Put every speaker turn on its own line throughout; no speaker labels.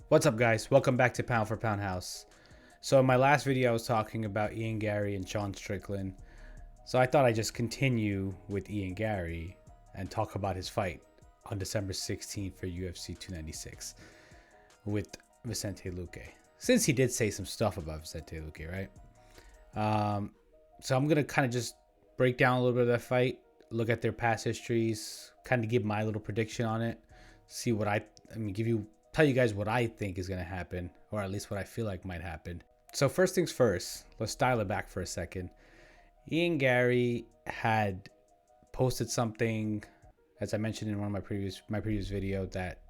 What's up, guys? Welcome back to Pound for Pound House. So in my last video, I was talking about Ian Garry and Sean Strickland. So I thought I'd just continue with Ian Garry and talk about his fight on December 16th for UFC 296 with Vicente Luque. Since he did say some stuff about Vicente Luque, right? So I'm going to kind of just break down a little bit of that fight, look at their past histories, kind of give my little prediction on it, see what tell you guys what I think is going to happen, or at least what I feel like might happen. So first things first, let's dial it back for a second. Ian Garry had posted something, as I mentioned in one of my previous video, that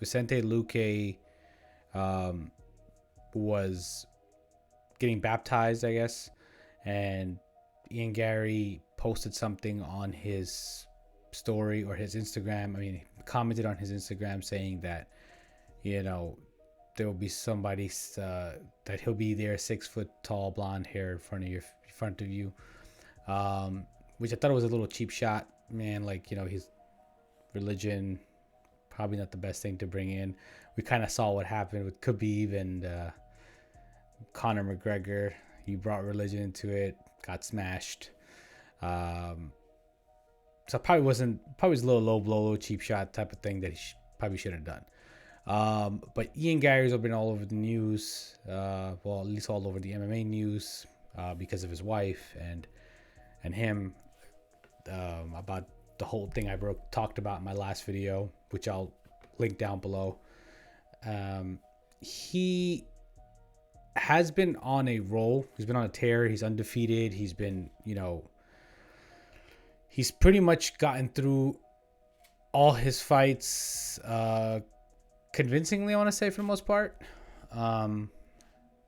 Vicente Luque was getting baptized, I guess, and Ian Garry posted something on his story or his Instagram. Commented on his Instagram saying that, there will be somebody that he'll be there, 6 foot tall, blonde hair in front of you, which I thought was a little cheap shot, man. His religion probably not the best thing to bring in. We kind of saw what happened with Khabib and Conor McGregor. He brought religion into it, got smashed. So probably was a little low blow, little cheap shot type of thing that he probably should have done. But Ian Garry's been all over the news, at least all over the MMA news, because of his wife and him, about the whole thing I talked about in my last video, which I'll link down below. He has been on a roll. He's been on a tear. He's undefeated. He's been, he's pretty much gotten through all his fights convincingly, I want to say, for the most part.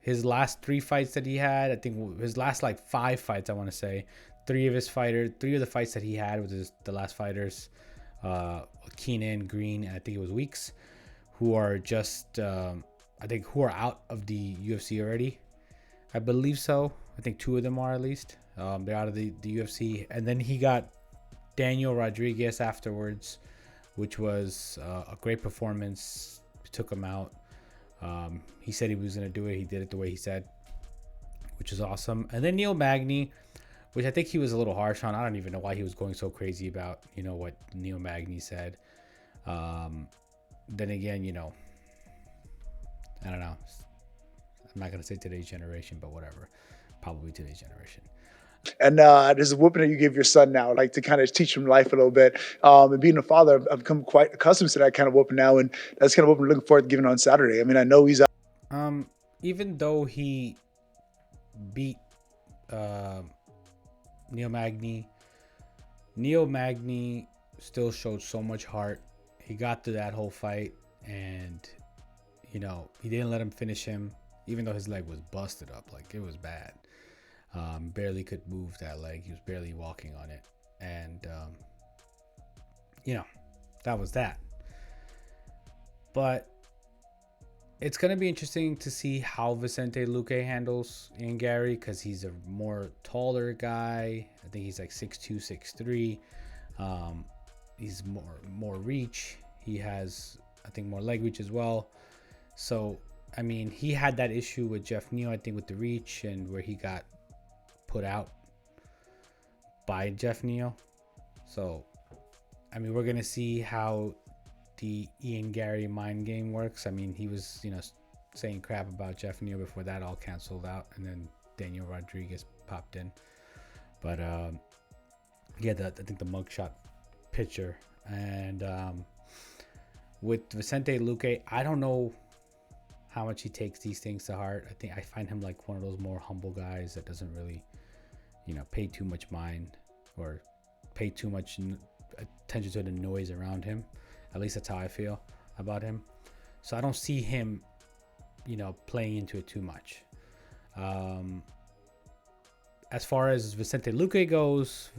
His last 3 fights that he had, I think his last 5 fights, I want to say, 3 of the fights that he had with the last fighters, Keenan, Green, and I think it was Weeks, who are just, who are out of the UFC already. I believe so. I think 2 of them are, at least. They're out of the UFC. And then he got Daniel Rodriguez afterwards, which was a great performance. Took him out. He said he was going to do it. He did it the way he said, which is awesome. And then Neil Magny, which I think he was a little harsh on. I don't even know why he was going so crazy about, what Neil Magny said. Then again, I don't know. I'm not going to say today's generation, but whatever. Probably today's generation.
And there's a whooping that you give your son now, like to kind of teach him life a little bit. And being a father, I've become quite accustomed to that kind of whooping now, and that's kind of what I'm looking forward to giving on Saturday. I mean, I know he's
even though he beat Neil Magny still showed so much heart. He got through that whole fight, and he didn't let him finish him, even though his leg was busted up. Like, it was bad. Barely could move that leg. He was barely walking on it. And, that was that. But it's going to be interesting to see how Vicente Luque handles Ian Garry, because he's a more taller guy. I think he's like 6'2", 6'3". He's more reach. He has, I think, more leg reach as well. So, he had that issue with Jeff Neal, I think, with the reach, and where he got put out by Jeff Neal. So, we're going to see how the Ian Garry mind game works. He was, saying crap about Jeff Neal before that all canceled out, and then Daniel Rodriguez popped in. But, I think the mugshot picture. And with Vicente Luque, I don't know how much he takes these things to heart. I find him like one of those more humble guys that doesn't really, pay too much mind or pay too much attention to the noise around him. At least that's how I feel about him. So I don't see him, playing into it too much. As far as Vicente Luque goes,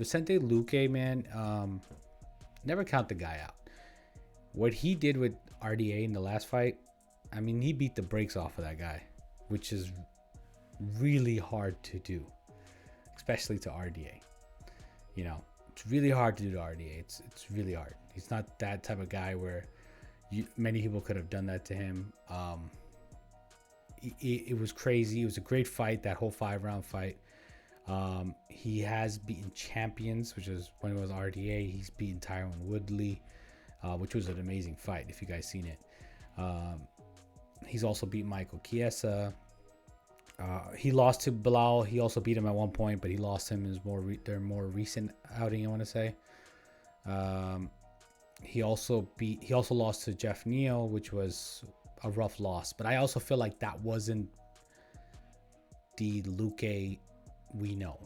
man, never count the guy out. What he did with RDA in the last fight, he beat the brakes off of that guy, which is really hard to do, especially to RDA. It's really hard to do to RDA. It's really hard. He's not that type of guy where, Many people could have done that to him. It was crazy. It was a great fight, that whole 5-round fight. He has beaten champions, which is when it was RDA. He's beaten Tyron Woodley, which was an amazing fight if you guys seen it. He's also beat Michael Chiesa. He lost to Bilal. He also beat him at one point, but he lost him in his their more recent outing, I want to say. He also lost to Jeff Neal, which was a rough loss. But I also feel like that wasn't the Luque we know.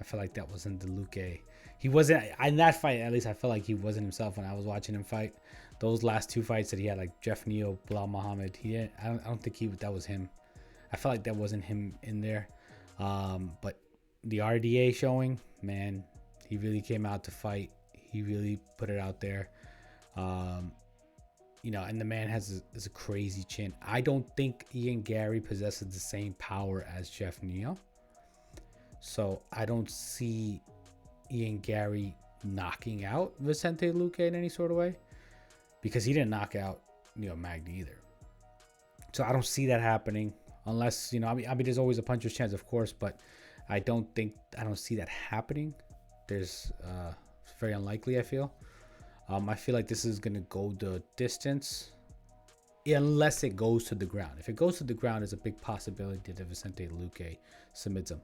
I feel like that wasn't the Luque. He wasn't in that fight. At least I felt like he wasn't himself when I was watching him fight. Those last two fights that he had, like Jeff Neal, Bilal Muhammad, I don't think that was him. I felt like that wasn't him in there. But the RDA showing, man, he really came out to fight. He really put it out there. And the man has a crazy chin. I don't think Ian Garry possesses the same power as Jeff Neal. So I don't see Ian Garry knocking out Vicente Luque in any sort of way, because he didn't knock out Magny either. So I don't see that happening unless, I mean, there's always a puncher's chance, of course, but I don't see that happening. It's very unlikely, I feel. I feel like this is going to go the distance unless it goes to the ground. If it goes to the ground, there's a big possibility that Vicente Luque submits him.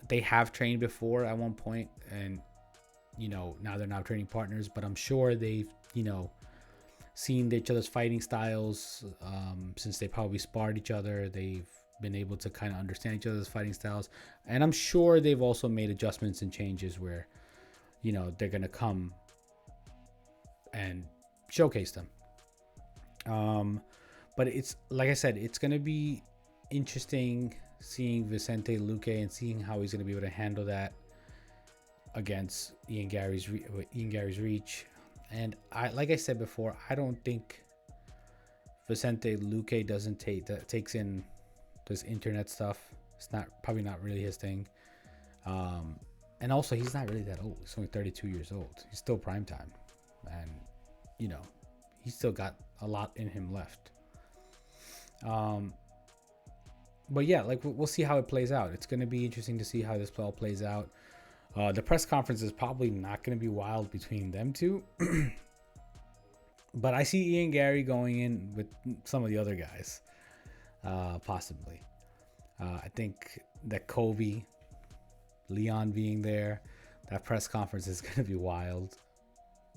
They have trained before at one point, and, now they're not training partners, but I'm sure they've, seen each other's fighting styles. Since they probably sparred each other, they've been able to kind of understand each other's fighting styles. And I'm sure they've also made adjustments and changes where, they're going to come and showcase them. But it's like I said, it's going to be interesting seeing Vicente Luque and seeing how he's going to be able to handle that against Ian Garry's reach. And like I said before, I don't think Vicente Luque takes in this internet stuff. It's probably not really his thing. And also, he's not really that old. He's only 32 years old. He's still prime time, and he's still got a lot in him left. But yeah, like we'll see how it plays out. It's going to be interesting to see how this all plays out. The press conference is probably not going to be wild between them two. But I see Ian Garry going in with some of the other guys, possibly. I think that Kobe, Leon being there, that press conference is going to be wild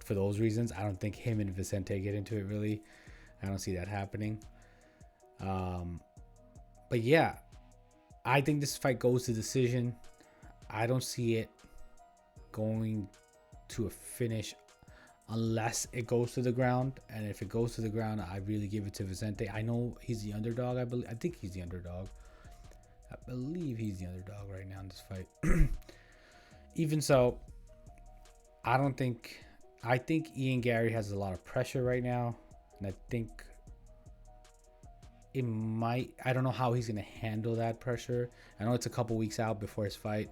for those reasons. I don't think him and Vicente get into it, really. I don't see that happening. But yeah, I think this fight goes to decision. I don't see it going to a finish unless it goes to the ground. And if it goes to the ground, I really give it to Vicente. I know he's the underdog. I think he's the underdog. I believe he's the underdog right now in this fight. Even so, I think Ian Garry has a lot of pressure right now. And I think I don't know how he's going to handle that pressure. I know it's a couple weeks out before his fight,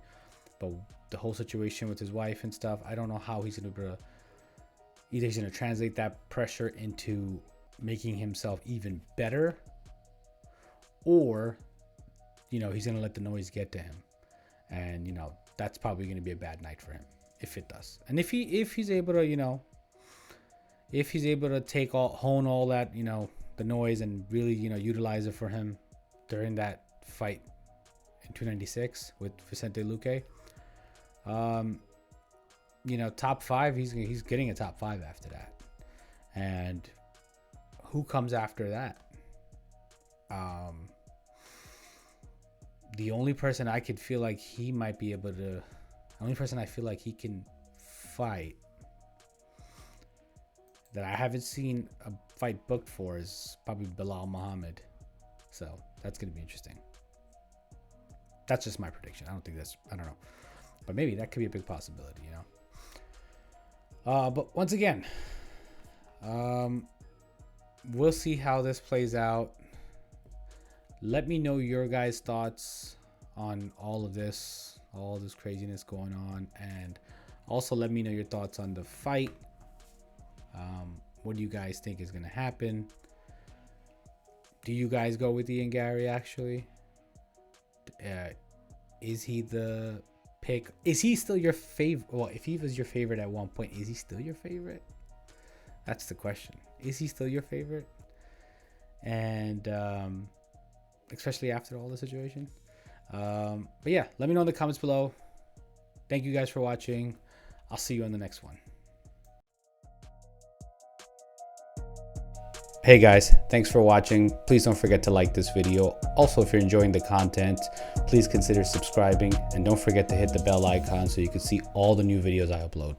but the whole situation with his wife and stuff, I don't know how he's going to be able to, either he's going to translate that pressure into making himself even better, or, he's going to let the noise get to him. And, that's probably going to be a bad night for him if it does. And if he's able to, if he's able to hone all that, the noise and really, utilize it for him during that fight in 296 with Vicente Luque, top 5, he's getting a top 5 after that. And who comes after that? The only person I could feel like he might be able to, the only person I feel like he can fight that I haven't seen a fight booked for is probably Bilal Muhammad. So that's going to be interesting. That's just my prediction. I don't know. But maybe that could be a big possibility, But once again, we'll see how this plays out. Let me know your guys' thoughts on all this craziness going on. And also let me know your thoughts on the fight. What do you guys think is going to happen? Do you guys go with Ian Garry actually? Is he the pick? Is he still your favorite? Well, if he was your favorite at one point, is he still your favorite? That's the question. Is he still your favorite? And especially after all the situation. But yeah, let me know in the comments below. Thank you guys for watching. I'll see you on the next one. Hey guys, thanks for watching. Please don't forget to like this video. Also, if you're enjoying the content, please consider subscribing and don't forget to hit the bell icon so you can see all the new videos I upload.